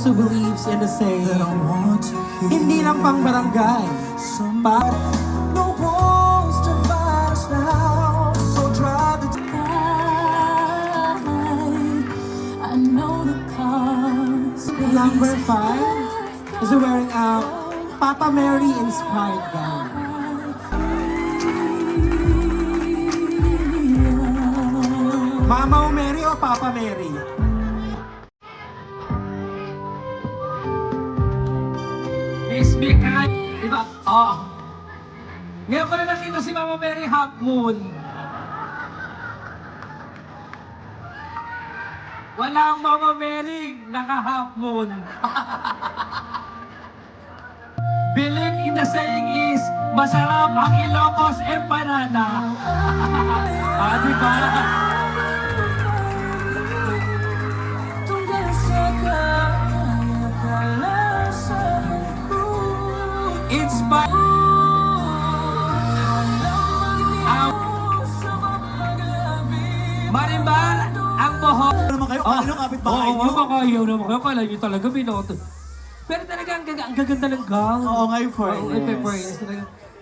Who believes in the saying, hindi lang pang barangay, No walls to fight us now, so drive the I know the cause. Number 5 is wearing a Papa Mary inspired gown. Mama Mary o Papa Mary? Miss Mikay, diba? Oo. Ngayon ko na nakita si Mama Mary Half Moon. Walang Mama Mary naka-half moon. Believe in the saying is, masarap ang Ilocos empanada. Diba? Inspired. Marimbar, ang buhok. Ano naman kayo? Ano kapit-bahay Oo, niyo? makayaw naman kayo. Kala nyo talaga binoto. Pero talaga, ang gaganda ng gown. Oo nga yung Oo, foreigners. foreigners talaga.